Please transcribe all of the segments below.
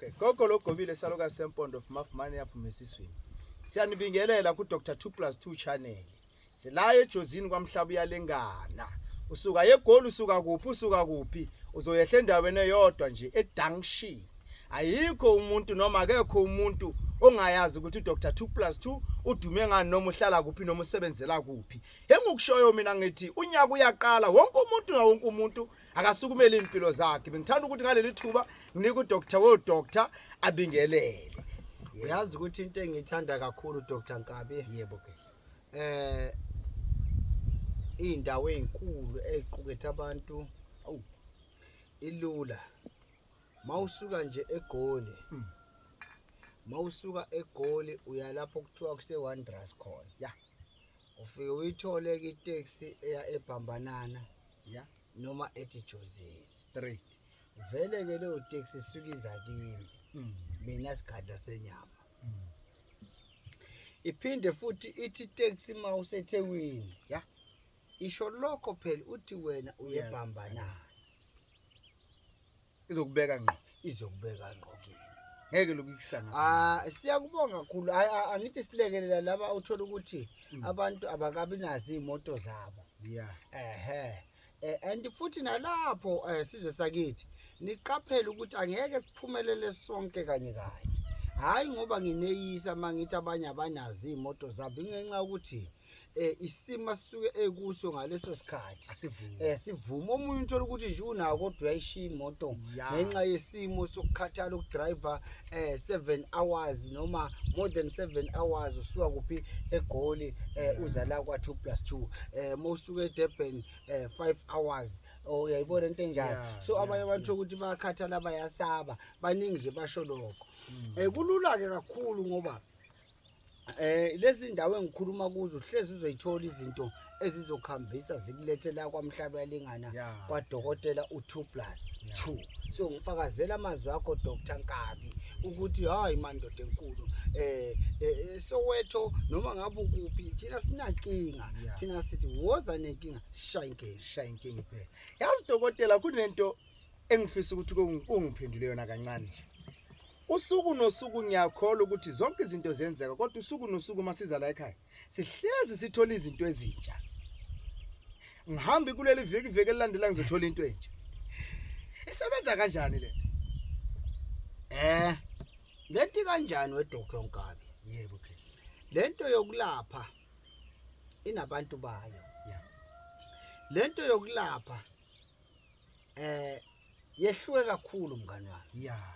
Okay, gogo logobile saluka Sempondo of Mafumane yaphumesiswini. Siyanibingelela ku Dr 2+2 channel. Silaye ejozini kwaMhlabuyalingana. Usuka eGoli usuka kuphi uzoyehla endaweni eyodwa nje eDangshi. Ayikho umuntu noma akekho umuntu ongayazi ukuthi uDr 2+2 udume ngani noma uhlala kuphi noma usebenzela kuphi. Engikushoyo mina ngithi unyaka uyaqala wonke umuntu akasukumela impilo zakhe. Bengithanda ukuthi ngaleli thuba nginika uDr Dr abingelele. Uyazi ukuthi into engithanda kakhulu Dr Nkabi Yebo ke. Indawo ezinkulu eziqukethe abantu ilula. Mawusuka nje eGoli. Mawusuka eGoli uya lapho kuthiwa kuse Wanderers khona. Ya. Ufike uyithole ke taxi eya eBhambanana. Ya. Noma ethi Joseph Straight. Vele ke leyo taxi sukiza kimi. Mina sigadla senyama. Iphinde futhi ithi taxi mawuseThekwini. Ya. Isho lokho phela uthi wena uyeBhambanana. Izokubeka ngqo. Izokubeka ngqo kimi. Ngeke lokukusana. Siyakubonga kakhulu. Angithi silekelela laba uthola ukuthi abantu abakabi nazi imoto zabo. Yeah. And futhi nalapho sizwe sakithi niqaphela ukuthi angeke siphumelele sonke kanye. Hayi ngoba ngineyisa mangithi abanye abanazi imoto zabo ingenxa ukuthi isima sisuke ekuso ngaleso sikhathi Asivume. Sivuma omunye uthola ukuthi nje unawo kodwa uyayishiya imoto ngenxa yesimo sokukhathala ukudriver 7 hours noma more than 7 hours usuka kuphi eGoli uza la kwa 2+2 mawusuka eDurban 5 hours uyayibona into enjalo. So abanye abantu ukuthi bayakhathala bayasaba baningi nje basho lokho. Kulula ke kakhulu ngoba lezi ndawo engikhuluma kuzo uhlezi uzoyithola izinto ezizokhambisa zikulethe la kwaMhlabuyalingana kwaDokotela u2+2. So ngifakazela amazwi akho Dr Nkabi ukuthi hayi mandoda enkulu Soweto noma ngabe ukuphi thina sinankinga thina sithi woza nenkinga shaya inkinga Phela. Yazi dokotela kunento engifisa ukuthi ungiphendule yona kancane nje. Usuku nosuku ngiyakholwa ukuthi zonke izinto zenzeka kodwa usuku nosuku masiza la ekhaya sihlezi sithola izinto ezintsha. Ngihambi kuleli viki elilandela ngizothola into entsha. Isebenza kanjani le? Lento kanjani weDr Nkabi? Yebo ke. Lento yokulapha inabantu bayo. Yeah. Lento yokulapha yehluke kakhulu mngani wami. Yeah.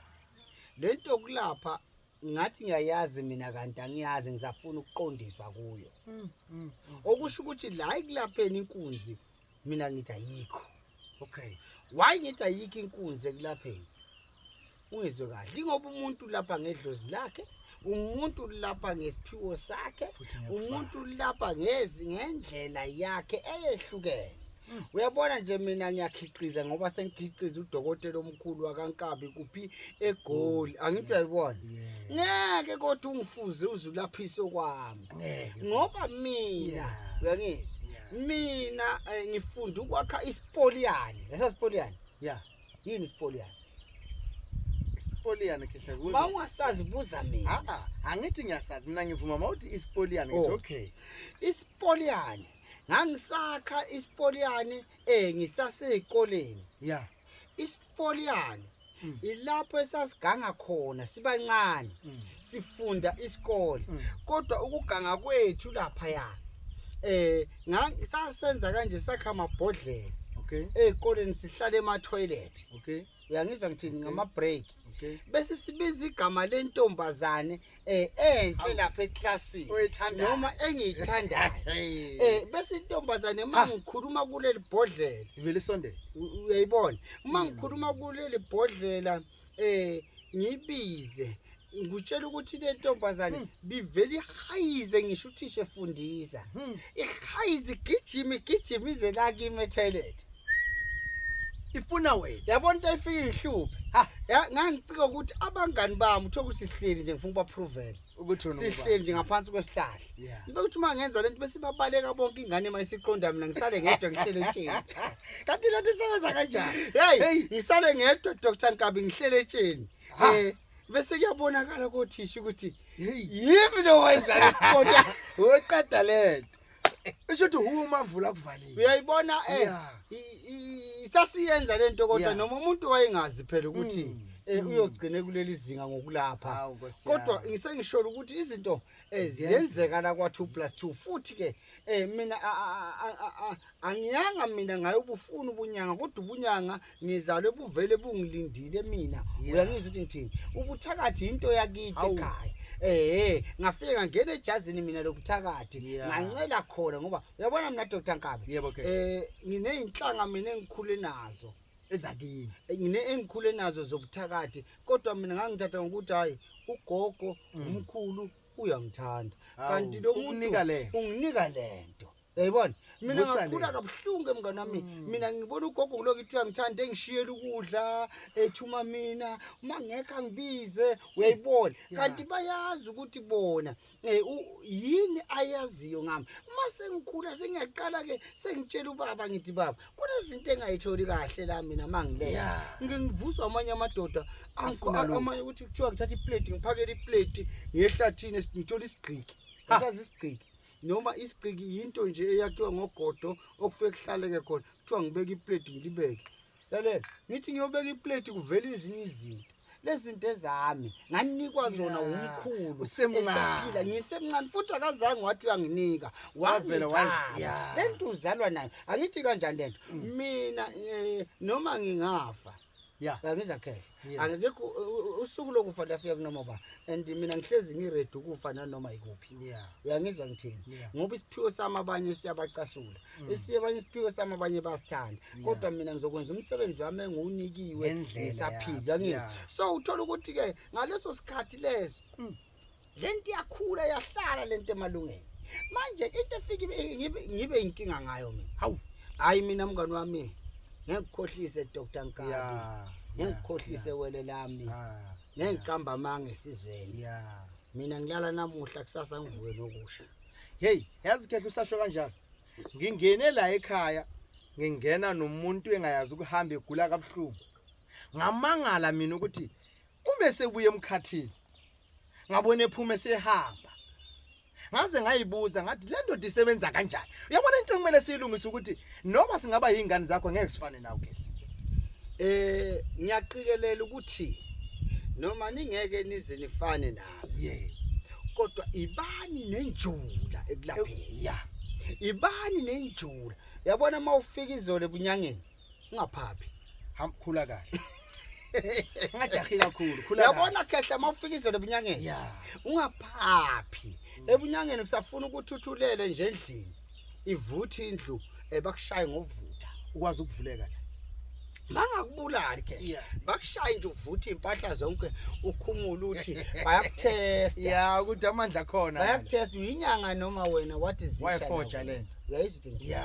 Lento yokulapha ngathi ngiyayazi mina kanti angiyazi ngizafuna ukuqondiswa kuyo. Okusho ukuthi la ikulapheni inkunzi mina ngithi ayikho. Okay. Why ngithi ayikho inkunzi ekulapheni? Ungezwe kahle ngoba umuntu lapha ngedlozi lakhe, umuntu lapha ngesiphiwo sakhe, umuntu lapha ngendlela yakhe eyehlukene. Uyabona nje mina ngiyakhiqiza ngoba sengikhiqiza udokotela omkhulu wakaNkabi kuphi eGoli. Angithi uyayibona? Ngeke kodwa ungifuze uzulaphise kwami. Ngoba mina uyangizwa. Mina ngifunda ukwakha ispoliani. Yasaspoliani? Yeah. Yini ispoliani? Ispoliani khehla kuzo. Mawungasazi buza mina. Angithi ngiyasazi mina ngivuma mawuthi ispoliani ngithi okay. Ispoliani ngangisakha ispoliani ngisasezikoleni. Yeah. Ispoliani ilapho esasiganga khona sibancane sifunda isikole kodwa ukuganga kwethu lapha ya sasenza kanje sakha amabhodlela. Okay. Ezikoleni sihlala ema toilet. Okay. Uyangizwa ngithini ngama break. Okay. Bese sibiza igama lentombazane enhle lapha eclassini noma engiyithandayo. Bese intombazane mangikhuluma kuleli bhodlela ivele isondele. Uyayibona mangikhuluma kuleli bhodlela ngibize ngutshela ukuthi le ntombazane biveli hayize ngisho uthisha efundisa. Ihayize gijimize la kimi toilet. Ifuna wena. Yabona into efika ihluphe. Ngangicika ukuthi abangani bami uthola ukuthi sihleli nje ngifuna ukubapruvela. Ukuthi wena sihleli nje ngaphansi kwesihlahla. Ngibe ukuthi mangenza lento bese babaleka bonke ingane mayisiqonda mina ngisale ngedwa ngihlele etsheni. Kanti lento isebenza kanjani? Hey, ngisale ngedwa Dr Nkabi ngihlele etsheni. bese kuyabonakala kothisha ukuthi yimi nowenza lesipondo weqeda lento. Isho ukuthi umavula kuvalile. Uyayibona sasiyenza lento kodwa noma umuntu wayengazi phela ukuthi uyogcine kuleli zinga ngokulapha. Kodwa ngisengisholo ukuthi izinto ziyenzeka la kwa 2+2 futhi ke mina angiyanga mina ngayo ubufuna ubunyanga kodwa ubunyanga ngizalwe buvele bungilindile mina. Uyangizwa ukuthi ngithini? Ubuthakathi into yakithi ekhaya. Ngafika ngangena ejazini mina lobuthakathi ngancela khona ngoba uyabona mina Dr Nkabi ngineyinhlanga mina engikhule nazo ezakini engikhule nazo zobuthakathi kodwa mina ngangithatha ngokuthi hayi ugogo umkhulu uyangithanda kanti lo muntu unginika lento. Yayibona mina ngakhula kabuhlungu emngane wami mina ngibona ugogo kulokuthi uyangithanda engishiyela ukudla ethuma mina mangekho ngibize uyayibona kanti bayazi ukuthi bona yini ayaziyo ngami mase ngikhula sengiyaqala ke sengitshela ubaba ngithi baba kunezinto engayitholi kahle la mina mangileya ngivuzwa amanye amadoda amanye ukuthi kuthiwa ngithatha iplate ngiphakela iplate ngehlathini ngithola isigqiki asazi isigqiki noma isigqiki into nje eyakhiwa ngogodo okufike kuhlaleke khona kuthiwa ngibeka iplate ngilibeke lalela ngithi ngiyobeka iplate kuvela izinye izinto lezi zinto ezami nganikwa zona umkhulu esaphila ngisemncane futhi akazange wathi uyanginika wavela wazi lento uzalwa nayo angithi kanjani lento mina noma ngingafa ngizwa kahle angekho usuku lokufa lafika kunoma ba and mina ngihlezi ngiready ukufa nanoma ikuphi uyangizwa ngithini ngoba isiphiwo sami abanye siyabacasula isiyabanye isiphiwo sami abanye basithanda kodwa mina ngizokwenza umsebenzi wami engunikiwe ngisaphila ngiyini so uthola ukuthi ke ngaleso sikhathi leso lento yakhula yahlala lento emalungeni manje into efika ngibe inkinga ngayo mina hayi mina mngani wami ngekukhohlise Dr Nkabi ngekukhohlise wele lami ngiqamba amanga esizweni mina ngilala namuhla kusasa ngivuke nokusha yazi khetha usasho kanjalo ngingene la ekhaya ngingena nomuntu engayazi ukuhamba egula kabuhlungu ngamangala mina ukuthi kume sebuye emkhathini ngabone ephume sehamba ngaze ngayibuza ngathi le ndoda isebenza kanjani uyabona into kumele siyilungise ukuthi noma singaba yingane zakho ngeke sifane nawe kehle ngiyaqikelela ukuthi noma ningeke nize nifane nawe kodwa ibani nenjula ekulapheni ibani nenjula yabona mawufika izolo ebunyangeni ungaphaphi khula kahle ngajahila kakhulu khula yabona khehla mawufika izolo ebunyangeni ungaphaphi ebunyangeni kusafuna ukuthuthulele nje endlini ivuthi indlu bakushaye ngovutha ukwazi ukuvuleka la bangakubulali ke bakushaye nje uvuthi impahla zonke ukhumula uthi bayakutesta ukuthi amandla khona bayakutesta uyinyanga noma wena wathi zisha wayifoja lento uyayizidingi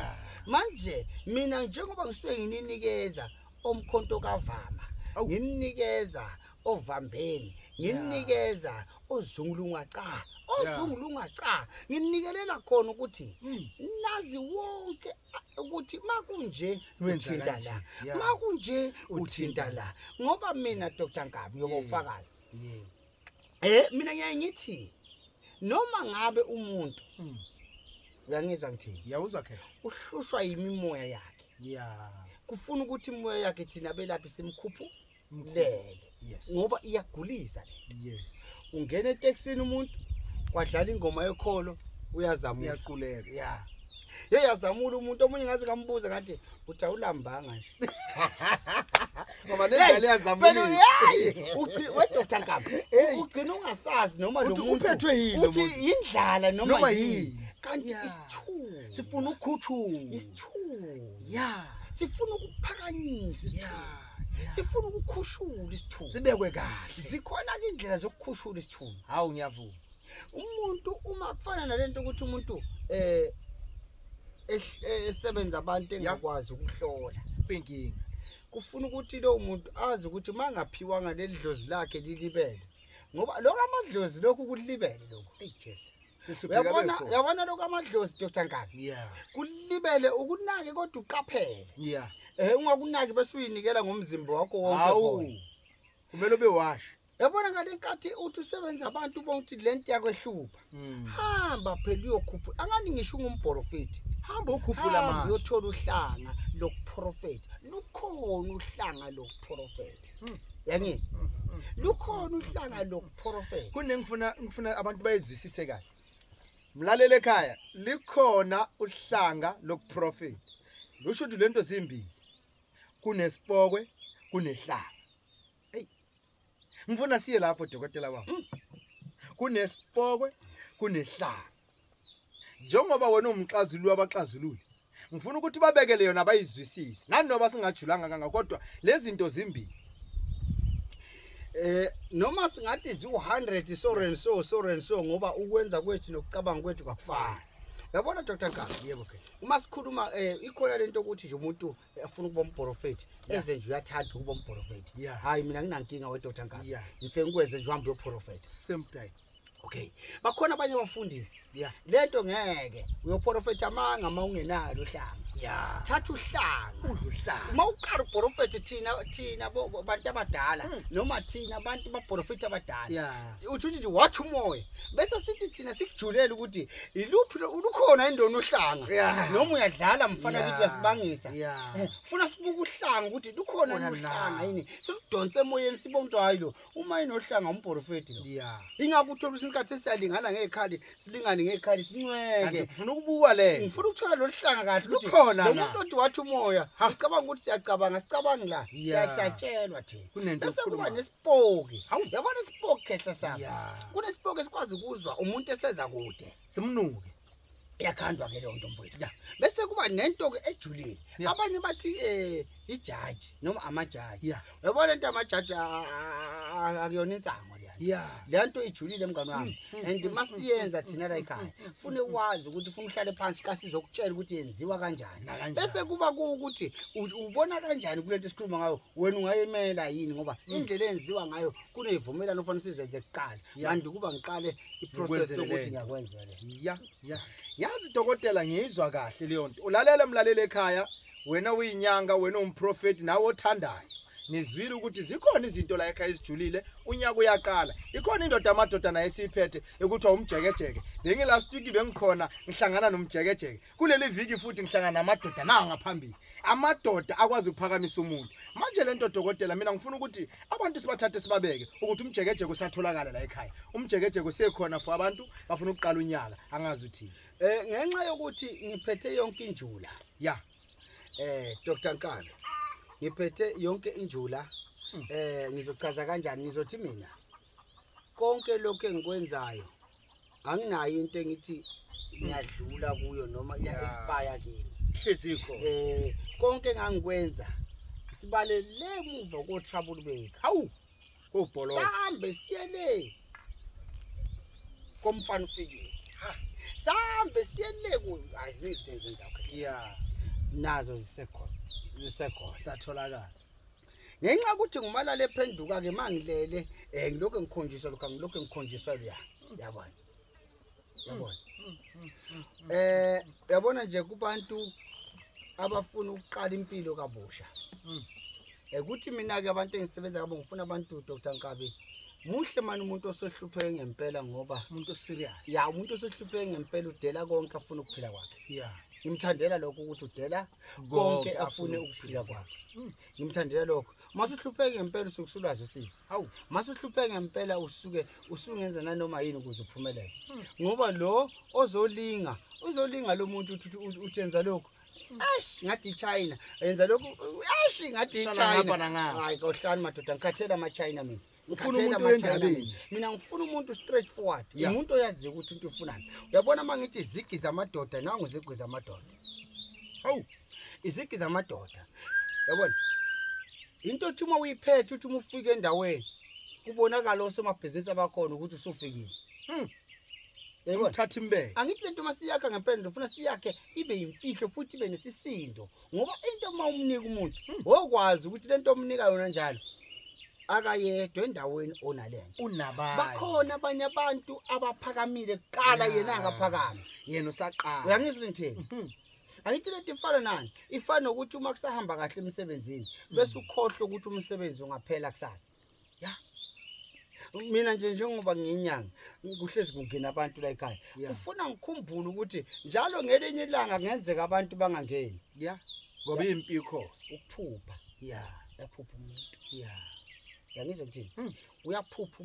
manje mina njengoba ngisuke ngininikeza omkhonto kavama ngininikeza ovambeni nginikeza ozungulunga cha nginikelela khona ukuthi nazi wonke ukuthi makunje uthinta la makunje uthinta la ngoba mina Dr Nkabi yobufakazi mina ngiyayithi noma ngabe umuntu uyangizwa ngithini yawuzwa ke uhlushwa yimimoya yakhe kufuna ukuthi imoya yakhe thina belaphi simkhuphu lele ngoba iyagulisa ungena eTaxini umuntu kwadlala ingoma yekholo uyazama uyaquleka yazamula umuntu omunye ngaze ngambuza ngathi uthi awulambanga nje ngoba nendlela yazamula uthi we Dr Nkabi ugcina ungasazi noma lo muntu uphethwe yini uthi indlala noma yini kanti isithuko sifuna ukukhuthula isithuko sifuna ukuphakanyiswa isithuko sifuna ukukhushula isithuko sibekwe kahle zikhona ke indlela zokukhushula isithuko hawu ngiyavuma umuntu uma kufana nalento ukuthi umuntu esebenza abantu engakwazi ukuhlola kwinkinga kufuna ukuthi lo muntu azi ukuthi mangaphiwanga lelidlozi lakhe lilibele ngoba lokho amadlozi lokhu kulibele lokho yabona lokho amadlozi Dr Nkabi kulibele ukunake kodwa uqaphele ungakunaki bese uyinikela ngomzimba wakho wonke khona kumele ube wash Yabona ngale nkathi uthi usebenza abantu bonke lento yakwehlupha. Hamba phela uyokhupha. Angani ngisho ungumprofeti. Hamba ukhuphula manje. Uyothola uhlanga lokuprofeti. Lukhona uhlanga lokuprofeti. Yangizwa? Lukhona uhlanga lokuprofeti. Ngifuna abantu bayizwisise kahle. Mlalele ekhaya, likhona uhlanga lokuprofeti. Lusho ukuthi lento zimbili. Kunesipokwe, kunehlanga. Ngifuna siye lapho dokotela wami. Kunesipokwe, kunehlanga. Njengoba wena umxazululi wabaxazululi, ngifuna ukuthi babekele yona bayizwisise. Nani noba singajulanga kanga kodwa lezi zinto zimbili. Noma singathi zi100 so ngoba ukwenza kwethu nokucabanga kwethu kakufani. Yabona Dr. Nkabi, yebo ke. Uma sikhuluma ikhona lento ukuthi nje umuntu afuna ukuba umprofeti, eze nje uyathanda ukuba umprofeti. Hayi mina nginankinga we Dr. Nkabi. Ngifike ngikwenze nje uhambe uyoprofeti. Simple. Okay. Bakhona abanye abafundisi. Lento ngeke uyoprofeti amanga ungenalo uhlanga. Thatha uhlanga. Uma uqala uprofeti thina abantu abadala noma thina abantu baprofeti abadala. Uthi nje wathi umoya. Bese sithi thina sikujulela ukuthi iluphi lukhona indona uhlanga. Noma uyadlala mfana lithi uyasibangisa. Ufuna sibuka uhlanga ukuthi lukhona uhlanga yini. Sikudonse emoyeni sibona ukuthi hayi lo uma inohlanga umprofeti lo. Ingakuthola isikhathi siyalingana ngekhali silingane ngekhali sincweke. Ngifuna ukubuka le. Ngifuna ukuthola lo hlanga kahle ukuthi lo muntu othi wathi umoya ucabanga ukuthi siyacabanga sicabangi la siyatshelwa thina. Bese kuba nesipoki. Yabona isipoki khehla sami. Kunesipoki esikwazi ukuzwa umuntu eseza kude simnuke. Yakhandwa ke lonto mfowethu. Bese kuba nento ke ejulile. Abanye bathi ijaji noma amajaji. Yabona into amajaji akuyona insango le. Lento ijulile mngani wami. And masiyenza thina la ekhaya. Ufune ukwazi ukuthi ufuna uhlale phansi kasizokutshela ukuthi yenziwa kanjani. Bese kuba ukuthi ubona kanjani kulento esikhuluma ngayo wena ungayemela yini ngoba indlela enziwa ngayo kunezivumelano ufana sizenze kuqala. Manje kuba ngiqale iprocess ukuthi ngiyakwenzela. Yazi dokotela ngizwa kahle leyo nto. Ulalela mlalele ekhaya, wena uyinyanga, wena umprofeti nawe othandayo. Nizwile ukuthi zikhona izinto la ekhaya ezijulile, unyaka uyaqala. Ikhona indoda amadoda naye siphethe ukuthi umjekejeke. Bengi last week bengikhona ngihlangana nomjekejeke. Kuleli viki futhi ngihlangana namadoda nawo ngaphambili. Amadoda akwazi ukuphakamisa umuntu. Manje lento dokotela mina ngifuna ukuthi abantu sibathathe sibabeke ukuthi umjekejeke usatholakala la ekhaya. Umjekejeke usekhona for abantu bafuna ukuqala unyaka angazi uthini. Ngenxa yokuthi ngiphethe yonke injula. Dr. Nkabi. Ngiphethe yonke injula. Ngizochaza kanjani ngizothi mina konke lokho engikwenzayo anginayo into engithi ngiyadlula kuyo noma iya-expire kimi. Hlezikho. Konke engangikwenza sibalele emuva ko-trouble baker. Hawu. Kobholo. Sambe siyele. Komfana ufikile. Sambe siyele ku ayizinto ezenzayo. Nazo zisekhona. Satholakala. Ngenxa ukuthi ngumalala ephenduka ke mangilele ngilokho ngikhonjiswa lokho ngilokho ngikhonjiswa lo yabona. Yabona nje kubantu abafuna ukuqala impilo kabusha. Ukuthi mina ke abantu engisebenza ngabo ngifuna abantu Dr. Nkabi muhle manje umuntu osohlupheke ngempela ngoba umuntu oserious. Umuntu osohlupheke ngempela udela konke afuna ukuphila kwakhe. Ngimthandela lokho ukuthi udela konke afune ukuphila kwakhe. Ngimthandela lokho. Masuhlupheke ngempela usukusulwazi usizi. Hawu, masuhlupheke ngempela usungenza nanoma yini ukuze uphumelele. Ngoba lo ozolinga lo muntu uthenza lokho. Ngathi China yenza lokho. Ngathi China. Hayi kohlani madoda ngikhathela ama-China mina. Ngifuna umuntu wendabeni. Mina ngifuna umuntu straight forward. Umuntu oyaziyo ukuthi into ufunani. Uyabona mangithi izigi zamadoda nangu izigi zamadoda. Hawu, izigi zamadoda. Yabona? Into othi uma uyiphethe uthi uma ufika endaweni kubonakala osomabhizinisi abakhona ukuthi usufikile. Yabona? Uthatha imbeke. Angithi lento masiyakha ngempela ndofuna siyakhe ibe yimfihlo futhi ibe nesisindo. Ngoba into uma umnika umuntu, okwazi ukuthi lento omnika yona njalo akayedwa endaweni onalento. Unabanye. Bakhona abanye abantu abaphakamile kuqala yena angaphakami. Yena usaqala. Uyangizwa ngithini? Angithi lento ifana nani? Ifana ukuthi uma kusahamba kahle emsebenzini bese ukhohlwe ukuthi umsebenzi ungaphela kusasa. mina nje njengoba ngiyinyanga kuhlezi kungena abantu la ekhaya Yeah. ufuna ngikhumbule ukuthi njalo ngelinye ilanga kungenzeka abantu bangangeni Yeah. Ngoba impi ikhona. ukuphupha Yeah. yaphupha umuntu Yeah. yangizwa kuthini uyaphupha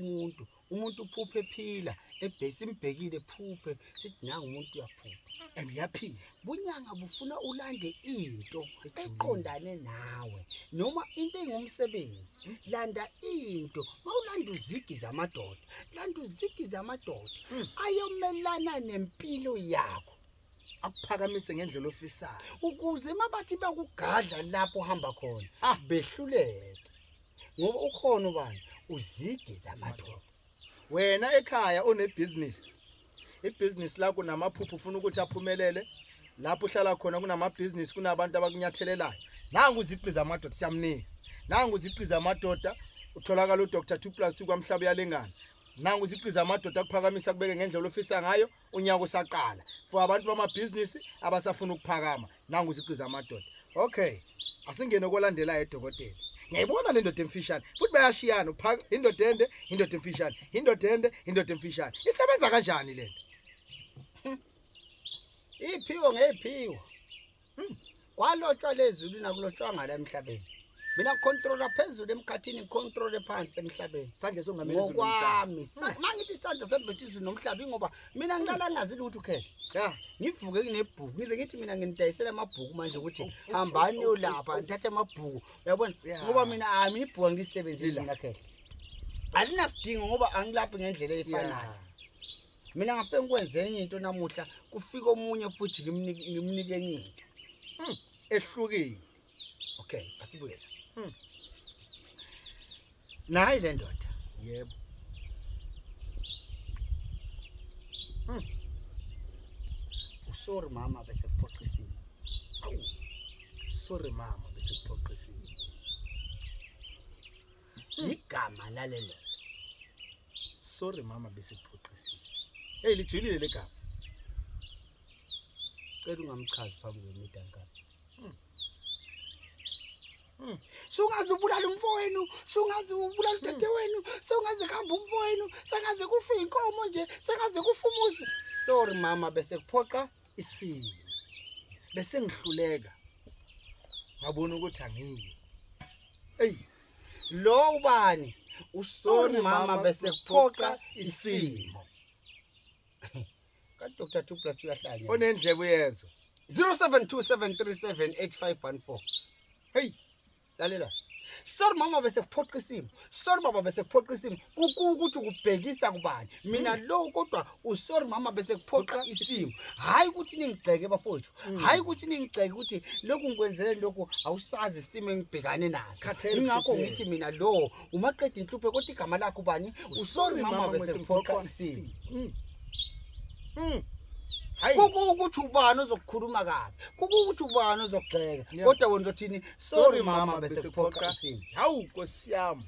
umuntu uphupha ephila ebhesi imbhekile phuphe sithi nanga umuntu uyaphupha And uyaphila. bunyanga bufuna ulande into eqondane nawe noma into engumsebenzi landa into mawulanda uzigi zamadoda landa uzigi zamadoda ayomelana nempilo yakho Akuphakamise ngendlela ofisayo. ukuze mabathi bakugadla lapho uhamba khona behluleke ngoba ukhona ubani uzigi zamadoda Wena ekhaya unebusiness. Ibusiness lakho namaphupho ufuna ukuthi aphumelele. Lapho uhlala khona kunamabhizinisi kunabantu abakunyathelelayo. Nangu uziqi zamadoda siyamnika. Nangu uziqi zamadoda utholakala uDr 2+2 kwaMhlabuyalingana. Nangu uziqi zamadoda akuphakamisa kubeke ngendlela ofisa ngayo unyaka usaqala. For abantu bamabhizinisi abasafuna ukuphakama. Nangu uziqi zamadoda. Okay. Asingene kolandela edokotela. Ngiyayibona le ndoda emfishane futhi bayashiyana uphaka indoda ende indoda emfishane indoda emfishane isebenza kanjani le nto iphiwo ngephiwo kwalotshwa lezulu nakulotshwanga la emhlabeni mina controller phezulu emkhathini control phansi emhlabeni sandle songamele izulu ngokwami mangithi isandla sembethe izulu nomhlaba ngoba mina ngiqala ngazi ukuthi ukhehle ya ngivuke kunebhuku ngize ngithi mina nginidayisela amabhuku manje ukuthi hambani yolapha ngithathe amabhuku uyabona ngoba mina ibhuku ngisebenzisa mina khehle alinasidingo ngoba angilaphi ngendlela efanayo mina ngafike ngikwenze enye into namuhla kufika omunye futhi ngimnike enye into ehlukile. okay asibuyela nayi le ndoda Yebo. Sorry mama bese kuphoqisile. Awu. Sorry mama bese kuphoqisile. Igama lalelo. Sorry mama bese kuphoqisile. Hey lijulile legama. Cela ungamchazi phambi kwemidankana. Sungaze ubulala umfowenu, sungaze ubulala udadewenu, sungaze kuhamba umfowenu, sengaze kufa inkomo nje, sengaze kufa umuzi. Sorry mama bese kuphoqa Isimo. Bese ngihluleka. Ngabona ukuthi angiyi. Hey, lo ubani? Usorry mama bese kuphoqa isimo. Ka Dr 2+2 uyahlanya. onendlebe uyezo. 0727378514. Hey, lalela. Sorry mama bese kuphoqa isimo. Sorry baba bese kuphoqa isimo. Ukuthi ukubhekisa kubani? Mina lo kodwa usorry mama bese kuphoqa isimo. Hayi ukuthi ningigxeke bafowethu. Hayi ukuthi ningigxeke ukuthi lokhu ngikwenzele lokhu awusazi isimo engibhekane naso. Ingakho ngithi mina lo umaqeda inhluphe kodwa igama lakho bani? Usorry mama bese kuphoqa isimo. Hayi Ukuthi ubani ozokukhuluma kabi. Ukuthi ubani ozogxeka. Kodwa wena uzothini? Sorry mama bese kuphoqa isimo. Hawu Nkosi yami.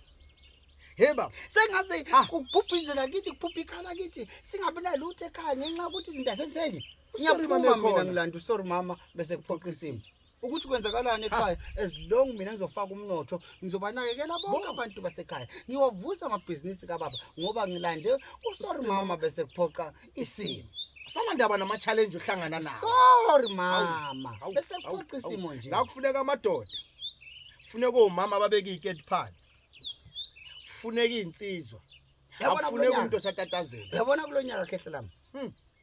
Hey baba, Sengaze kubhubhizela kithi kuphupha ikhala kithi singabe nalutho ekhaya ngenxa ukuthi izinto asenzeki. Ngiyaphuma mina ngilanda sorry mama bese kuphoqa isimo. Ukuthi kwenzakalani ekhaya as long mina ngizofaka umnotho ngizobanakekela bonke abantu basekhaya. Ngiwavusa amabhizinisi kaBaba ngoba ngilande sorry mama bese kuphoqa isimo. asalandaba nama challenge uhlangana nawo. Sorry mama bese kuphoqa isimo nje. La kufuneka amadoda. Kufuneka omama ababeka iketi phansi. Kufuneka insizwa. Akufuneka umuntu osatatazela. Uyabona kulonyaka khehle lami.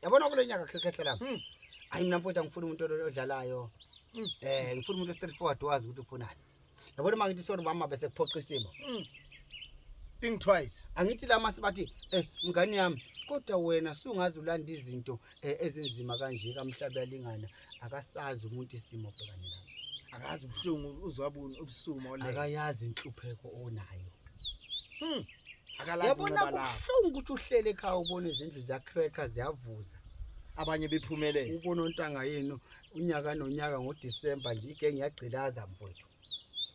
Yabona kulonyaka khehle lami. Hayi mina mfowethu ngifuna umuntu odlalayo. Ngifuna umuntu straight forward wazi ukuthi ufunani. Yabona mangithi sorry mama bese kuphoqa isimo. Think twice. Angithi la masibathi mngani yami kodwa wena sungazi ulanda izinto ezenzima kanje kaMhlabuyalingana akasazi umuntu isimo obhekane naso. Akazi ubhlungu uzwabuni ubusuma ole. Akayazi inhlupheko onayo. Akalazi yabona ngoba kuhlungu ukuthi uhlele ekhaya ubone izindlu zakhreka ziyavuza. abanye bephumelele. Ubona ontanga yenu unyaka nonyaka ngoDisemba nje igenge yagqilaza mfowethu.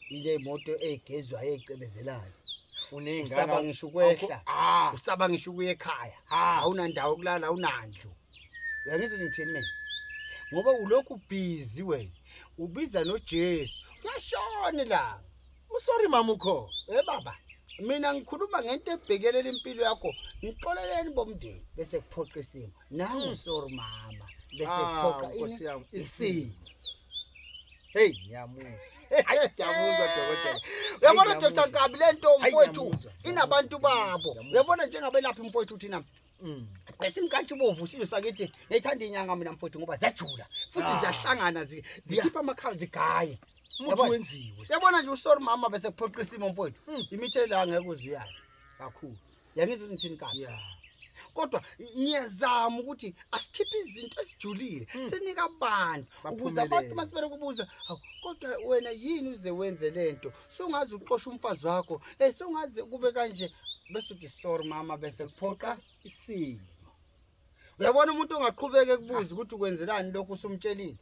Ile imoto egezwa ecebezelayo. Unengana Usaba ngisho ukwehla. Usaba ngisho ukuya ekhaya. Awunandawo kulala awunandlu. Uyangizwa ngithini mina? Ngoba ulokhu busy wena. Ubiza noJesu. Uyashona la. Usorry mama ukho. Baba. mina ngikhuluma ngento ebhekelela impilo yakho ngixoleleni bomndeni bese kuphoqa isimo nangu sorry mama bese kuphoqa Nkosi yami isimo. Hey ngiyamuzwa hayi ngiyamuzwa dokotela Uyabona Dr. Nkabi lento mfowethu ngiyamuzwa. inabantu babo. Uyabona njengabelaphi mfowethu thina esimkantshubovu sizwe sakithi ngithanda inyanga mina mfowethu ngoba ziyajula futhi ziyahlangana zikhipha amakhala zigaye umuthi wenziwe yabona nje usorry mama bese kuphoqa isimo mfowethu imithelo angeke uzuyazi kakhulu yangizwe ngithini kabi kodwa ngiyazama ukuthi asikhiphe izinto esijulile sinika abantu ukuze abantu masibele kubuza kodwa wena yini uze wenze lento songazi uxosha umfazi wakho songazi kube kanje bese uthi sorry mama bese kuphoqa isimo. Uyabona umuntu ongaqhubeka ekubuza ukuthi ukwenzelani lokho usumtshelile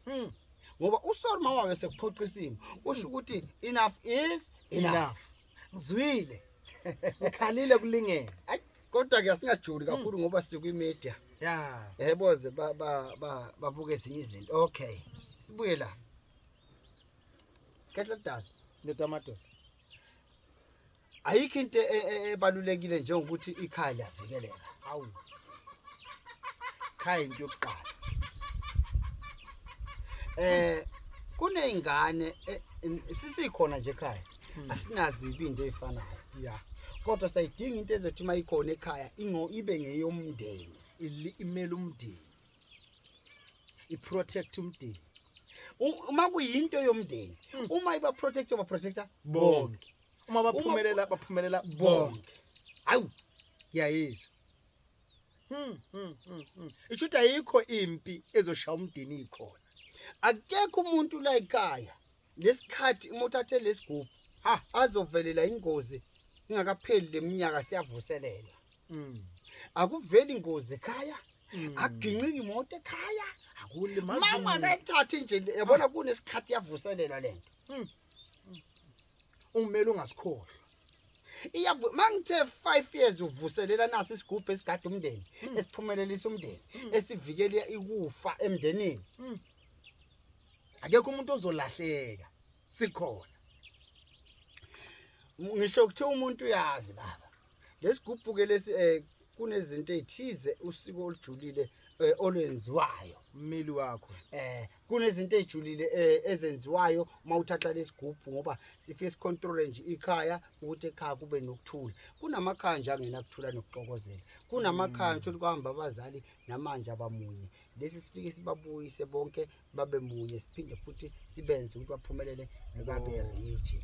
ngoba usorry mama bese kuphoqa isimo usho ukuthi enough is enough. Ngizwile ngikhalile kulingene kodwa ke asingajuli kakhulu ngoba siku media yeboze babuke ezinye izinto. Okay sibuye la kahle dala netamato ayikho into ebalulekile njengokuthi ikhaya liyavikeleka. Hawu khaya into yokuqala kuneyingane sisikhona nje ekhaya asinazi ibinto ezifanayo kodwa sayidinga into ezothi mayikhona ekhaya ibe ngeyomndeni imele umndeni iprotect umndeni uma kuyinto yomndeni uma iba protector bonke uma baphumelela bonke. Hawu ngiyayizwa ishuthi ayikho impi ezoshaya umndeni ikhona akekho umuntu la ekhaya lesikhathi umuthathe lesigubhu azovelela ingozi ingakapheli leminyaka siyavuselela akuveli ingozi ekhaya aginqiki imoto ekhaya akulimazi mama kayithathi nje yabona kunesikhathi yavuselela lento umele ungasikhohlwa mangithe 5 years uvuselela nasi isigubhu esigade umndeni esiphumelelisa umndeni esivikela ikufa emndenini akekho umuntu ozolahleka sikhona. Ngisho ukuthi umuntu uyazi baba lesigubhu ke lesi kunezinto ezithize usiko olujulile olwenziwayo Umili wakho kunezinto ezijulile ezenziwayo mawuthatha lesigubhu ngoba sifike sicontrol nje ikhaya ukuthi ekhaya kube nokuthula. Kunamakhaya nje angena kuthula nokuxokozela kunamakhaya ukuthi kuhamba abazali namanje abamunye lesi sifike sibabuyise bonke babe munye siphinde futhi sibenze ukuthi baphumelele babe rich.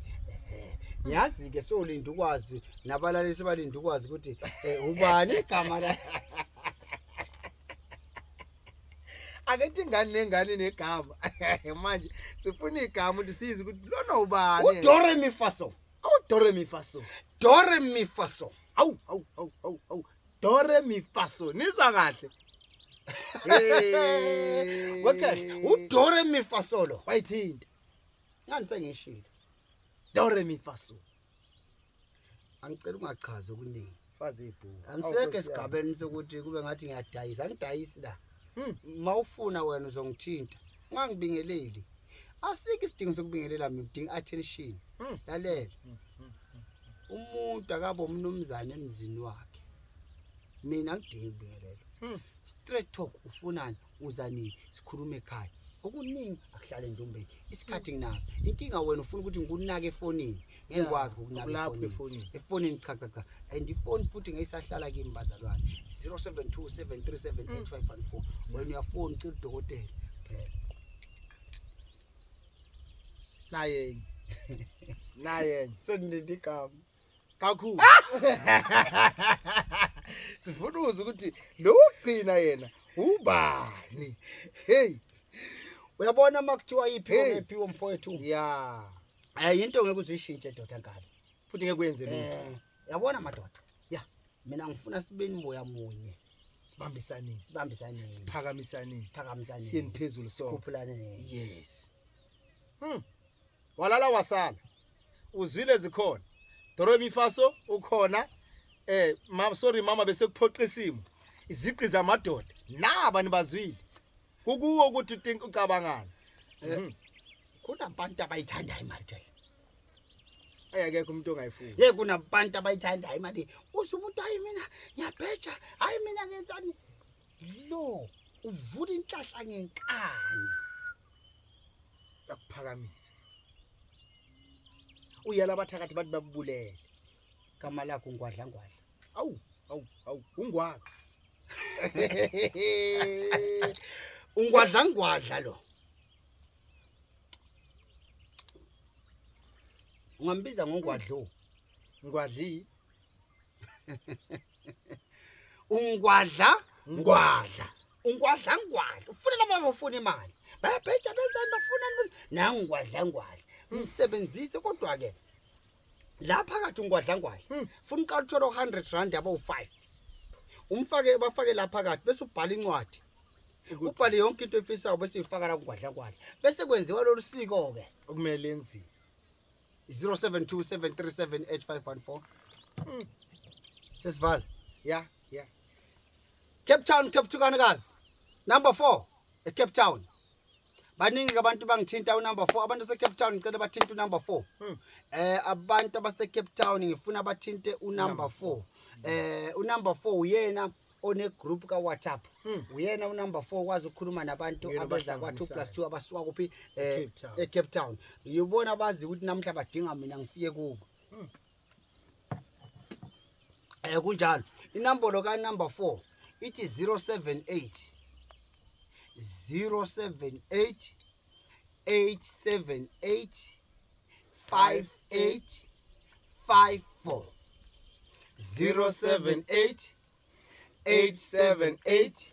Yazi ke solinda ukwazi nabalalisi balinda ukwazi ukuthi ubani igama la akethi ingane nengane negama manje sifuna igama ukuthi size ukuthi lona ubani uDore Mifaso Dore Mifaso Dore Mifaso awu Dore Mifaso nizwa kahle okay uDore Mifaso lo wayithinta ngani sengishilo Dore Mifaso angicela ungachaza okuningi fazi ibhuku angiseke esigabeni sokuthi kube ngathi ngiyadayisa angidayisi la mawufuna wena uzongithinta ungangibingeleli asike isidingo sokubingelela mina udinga attention lalela umuntu akabo umnumzane emzini wakhe mina ngidinga ukubingelela straight talk ufunani uzanini sikhulume ekhaya okuningi akuhlale endombeni isikhathi nginaso inkinga wena ufuna ukuthi ngikunake efonini ngekwazi ukunaka efonini cha and ifoni futhi ngayisahlala kimi bazalwane 0727378514 wena uyafona ucela udokotela phela naye senilindi igama kakhulu sifuna ukuze ukuthi lo ugcina yena ubani hey uyabona makuthiwa iphiwo mfowethu into ngeke uzishintshe Dr. Nkabi futhi ngeke kwenze lutho yabona madoda mina ngifuna sibeni moya munye sibambisane siphakamisane siye phezulu so khuphulane yes walala wasala uzwile zikhona Dore Mifaso ukhona sorry mama bese kuphoqa isimo iziqi zamadoda naba nibazwile kukuwo ukuthi ucabangana kunabantu abayithanda imali kahle ayakekho umuntu ongayifuni. Ye kunabantu abayithandayo imali. Usumuntu hayi mina ngiyabheja, hayi mina ngenzani. Lo uvula inhlahla ngenkani. Yakuphakamisa. Uyala abathakathi bathi bakubulele. Igama lakho ngwadla. Awu, ungwax. Ungwadla lo. Ungambiza ngongwadlo. Ngwadli. Ungwadla. Ufuna laba bafuna imali. Bayabheja benzani bafuna nangwadla. Umsebenzise kodwa ke lapha kathi ungwadla. Funa uqala uthola 100 rand yabo u5. Bafake lapha kathi bese ubhala incwadi. Ubhale yonke into efisayo bese uyifaka la kungwadla. Bese kwenziwa lolu siko ke Okumele lenziwe. 0727378514. Sesivala. Yeah. Cape Town, Kazi. Number 4, Cape Town. Baningi abantu bangithinta unumber 4. Abantu base Cape Town ngicela bathinte unumber 4. Abantu base Cape Town ngifuna bathinte unumber 4. Unumber 4 uyena one group ka WhatsApp. Uyena unumber 4 kwazi ukukhuluma nabantu abeza kwa 2+2 abasuka kuphi Cape Town. Uyibona bazi ukuthi namhla badinga mina ngifike kubo. Kunjalo. Inombolo ka number 4 ithi 078 878 5854. 078 878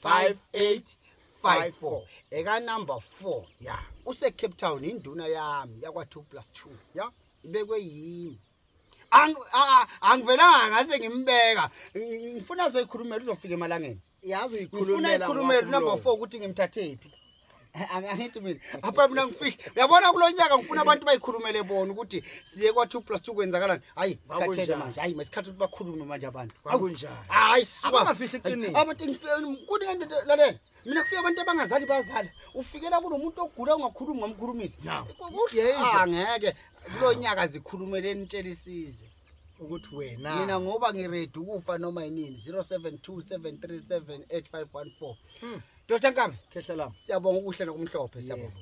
5854. Eka number 4 use Cape Town induna yami yakwa 2+2 ibekwe yimi. Angivelanga ngase ngimbeka. Ngifuna azoyikhulumela uzofika emalangeni. Yazi uyikhulumela number 4 ukuthi ngimthathephi. Angithi mina apha mina ngifihla. Uyabona kulonyaka ngifuna abantu bayikhulumele bona ukuthi siye kwa 2+2 kwenzakalani. Hayi sikhathele manje. Hayi masikhathi ukuthi bakhulume manje abantu. Akunjani. Hayi abangafihla iqiniso. Abantu kuthi ngento lalela. Mina kufika abantu abangazali bazala. Ufikela kunomuntu ogula ungakhulumi ngamkhulumisa. Angeke kulonyaka zikhulumele nitshela isizwe ukuthi wena mina ngoba ngiready ukufa noma yini. 0727378514. Dr. Nkambi khehla lami siyabonga ukuhle nokumhlophe siyabonga.